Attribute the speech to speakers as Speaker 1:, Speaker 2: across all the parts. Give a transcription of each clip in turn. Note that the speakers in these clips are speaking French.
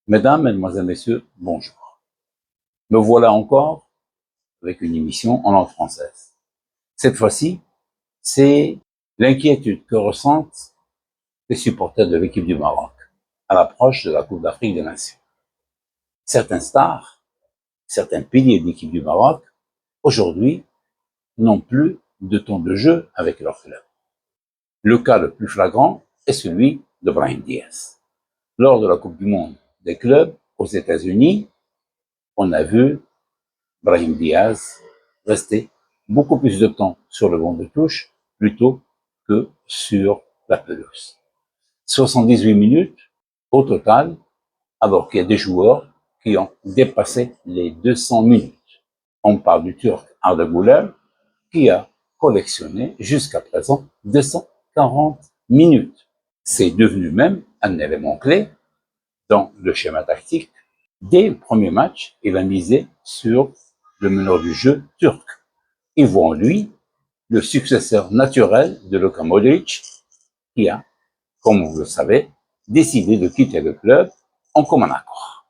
Speaker 1: Mesdames, Mesdemoiselles, Messieurs, bonjour. Me voilà encore avec une émission en langue française. Cette fois-ci, c'est l'inquiétude que ressentent les supporters de l'équipe du Maroc à l'approche de la Coupe d'Afrique des Nations. Certains stars, certains piliers de l'équipe du Maroc, aujourd'hui, n'ont plus de temps de jeu avec leur club. Le cas le plus flagrant est celui de Brahim Diaz. Lors de la Coupe du Monde des clubs aux États-Unis, on a vu Brahim Diaz restait beaucoup plus de temps sur le banc de touche plutôt que sur la pelouse. 78 minutes au total, alors qu'il y a des joueurs qui ont dépassé les 200 minutes. On parle du Turc Arda Güler qui a collectionné jusqu'à présent 240 minutes. C'est devenu même un élément clé dans le schéma tactique. Dès le premier match, il a misé sur le meneur du jeu turc. Ils voient en lui le successeur naturel de Luka Modric, qui a, comme vous le savez, décidé de quitter le club en commun accord.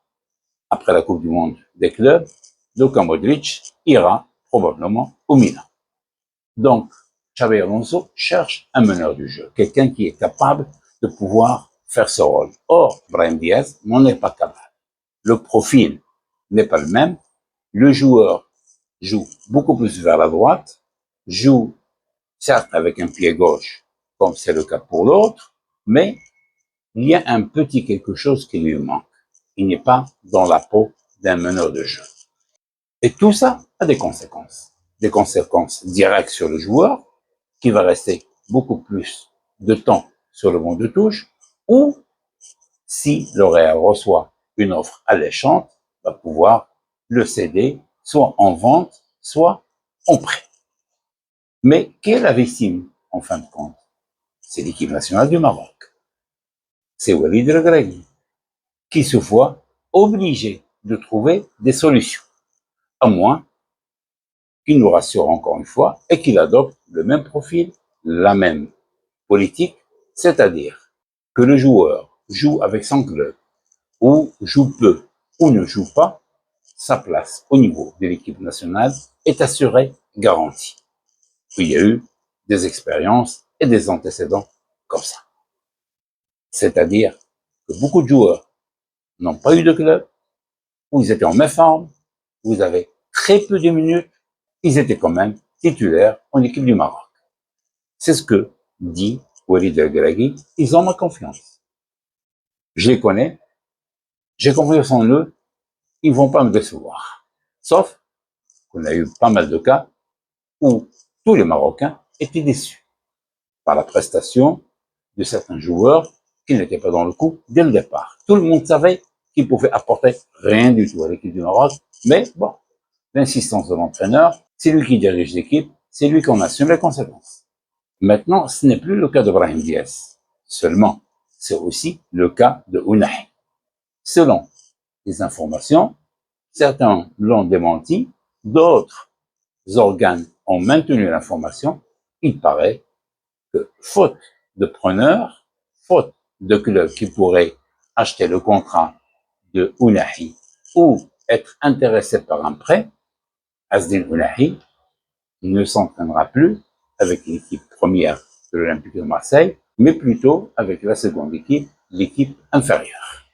Speaker 1: Après la Coupe du Monde des clubs, Luka Modric ira probablement au Milan. Donc, Xabi Alonso cherche un meneur du jeu, quelqu'un qui est capable de pouvoir faire ce rôle. Or, Brahim Diaz n'en est pas capable. Le profil n'est pas le même. Le joueur joue beaucoup plus vers la droite, joue certes avec un pied gauche, comme c'est le cas pour l'autre, mais il y a un petit quelque chose qui lui manque. Il n'est pas dans la peau d'un meneur de jeu. Et tout ça a des conséquences. Des conséquences directes sur le joueur, qui va rester beaucoup plus de temps sur le banc de touche, ou si le Real reçoit une offre alléchante, va pouvoir le céder, soit en vente, soit en prêt. Mais qui est la victime, en fin de compte? C'est l'équipe nationale du Maroc. C'est Walid Regragui, qui se voit obligé de trouver des solutions, à moins qu'il nous rassure encore une fois et qu'il adopte le même profil, la même politique, c'est-à-dire que le joueur joue avec son club, ou joue peu, ou ne joue pas, sa place au niveau de l'équipe nationale est assurée, garantie. Il y a eu des expériences et des antécédents comme ça. C'est-à-dire que beaucoup de joueurs n'ont pas eu de club, où ils étaient en méforme, où ils avaient très peu de minutes, ils étaient quand même titulaires en équipe du Maroc. C'est ce que dit Walid El-Ghragui, ils ont ma confiance. Je les connais, j'ai confiance en eux, ils vont pas me décevoir. Sauf qu'on a eu pas mal de cas où tous les Marocains étaient déçus par la prestation de certains joueurs qui n'étaient pas dans le coup dès le départ. Tout le monde savait qu'ils pouvaient apporter rien du tout à l'équipe du Maroc, mais bon, l'insistance de l'entraîneur, c'est lui qui dirige l'équipe, c'est lui qu'on assume les conséquences. Maintenant, ce n'est plus le cas de Brahim Diaz seulement, c'est aussi le cas de Ounahi. Selon les informations, certains l'ont démenti, d'autres organes ont maintenu l'information. Il paraît que, faute de preneurs, faute de clubs qui pourraient acheter le contrat de Ounahi ou être intéressés par un prêt, Azdin Ounahi ne s'entraînera plus avec l'équipe première de l'Olympique de Marseille, mais plutôt avec la seconde équipe, l'équipe inférieure.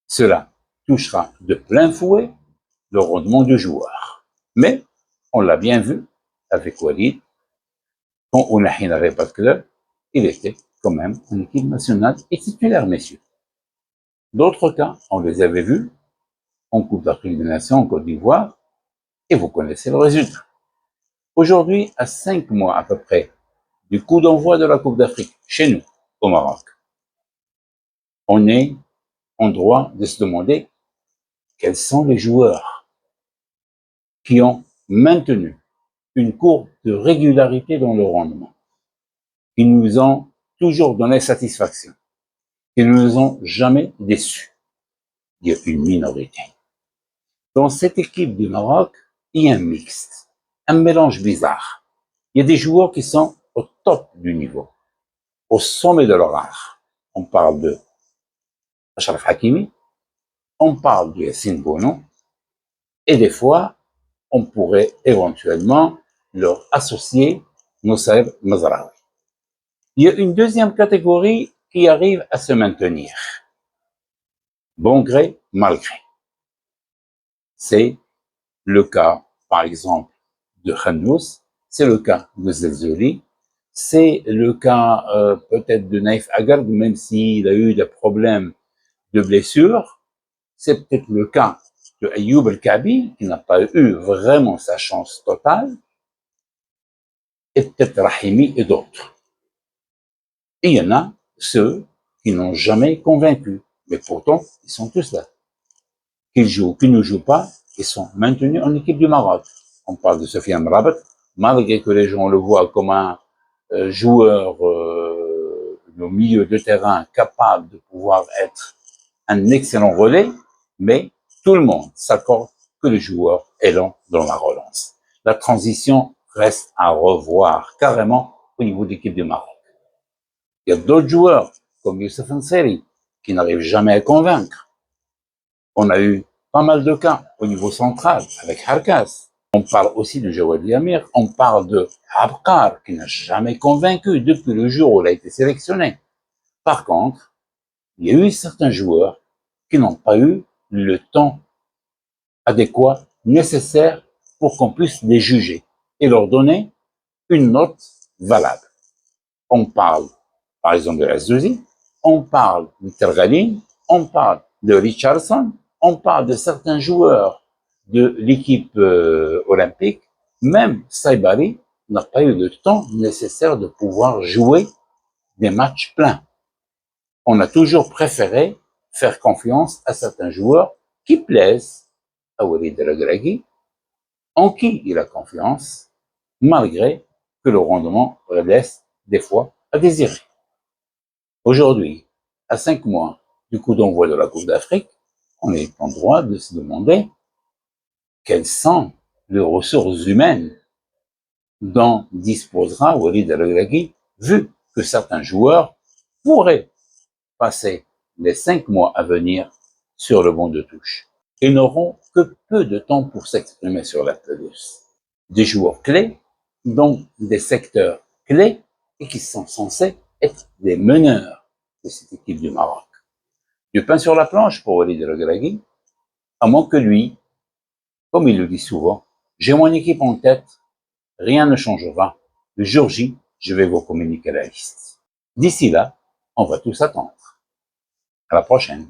Speaker 1: Cela touchera de plein fouet le rendement du joueur. Mais, on l'a bien vu avec Walid, quand Ounahi n'avait pas de club, il était quand même en équipe nationale et titulaire, messieurs. D'autres cas, on les avait vus en Coupe d'Afrique des Nations en Côte d'Ivoire, et vous connaissez le résultat. Aujourd'hui, à 5 mois à peu près du coup d'envoi de la Coupe d'Afrique, chez nous, au Maroc, on est en droit de se demander quels sont les joueurs qui ont maintenu une courbe de régularité dans le rendement, qui nous ont toujours donné satisfaction, qui ne nous ont jamais déçus. Il y a une minorité. Dans cette équipe du Maroc, il y a un mixte, un mélange bizarre. Il y a des joueurs qui sont au top du niveau, au sommet de leur art. On parle de Achraf Hakimi, on parle de Yassine Bounou, et des fois, on pourrait éventuellement leur associer Nusayr Mazraoui. Il y a une deuxième catégorie qui arrive à se maintenir, bon gré, mal gré. C'est le cas, par exemple, de Khanous, c'est le cas de Zelzeli, c'est le cas peut-être de Naïf Agard, même s'il a eu des problèmes de blessures. C'est peut-être le cas de Ayoub El-Kabi, qui n'a pas eu vraiment sa chance totale, et peut-être Rahimi et d'autres. Et il y en a ceux qui n'ont jamais convaincu, mais pourtant, ils sont tous là. Qu'ils jouent, qu'ils ne jouent pas, ils sont maintenus en équipe du Maroc. On parle de Sofiane Rabat, malgré que les gens le voient comme un joueur au milieu de terrain capable de pouvoir être un excellent relais, mais tout le monde s'accorde que le joueur est lent dans la relance. La transition reste à revoir carrément au niveau de l'équipe du Maroc. Il y a d'autres joueurs, comme Youssef Nseri, qui n'arrivent jamais à convaincre. On a eu pas mal de cas au niveau central, avec Harkas. On parle aussi de Jawad Yamir, on parle de Abkar, qui n'a jamais convaincu depuis le jour où il a été sélectionné. Par contre, il y a eu certains joueurs qui n'ont pas eu le temps adéquat, nécessaire pour qu'on puisse les juger et leur donner une note valable. On parle, par exemple, de Azdouzi, on parle de Tergaline, on parle de Richardson, on parle de certains joueurs de l'équipe olympique, même Saibari n'a pas eu le temps nécessaire de pouvoir jouer des matchs pleins. On a toujours préféré faire confiance à certains joueurs qui plaisent à Walid El-Regragui, en qui il a confiance, malgré que le rendement laisse des fois à désirer. Aujourd'hui, à 5 mois du coup d'envoi de la Coupe d'Afrique, on est en droit de se demander quelles sont les ressources humaines dont disposera Walid El-Regragui, vu que certains joueurs pourraient passer les 5 mois à venir sur le banc de touche et n'auront que peu de temps pour s'exprimer sur la pelouse. Des joueurs clés dans des secteurs clés et qui sont censés être des meneurs de cette équipe du Maroc. Du pain sur la planche pour Walid El-Regragui, à moins que lui, comme il le dit souvent, j'ai mon équipe en tête, rien ne changera. Le jour J, je vais vous communiquer la liste. D'ici là, on va tous attendre. À la prochaine.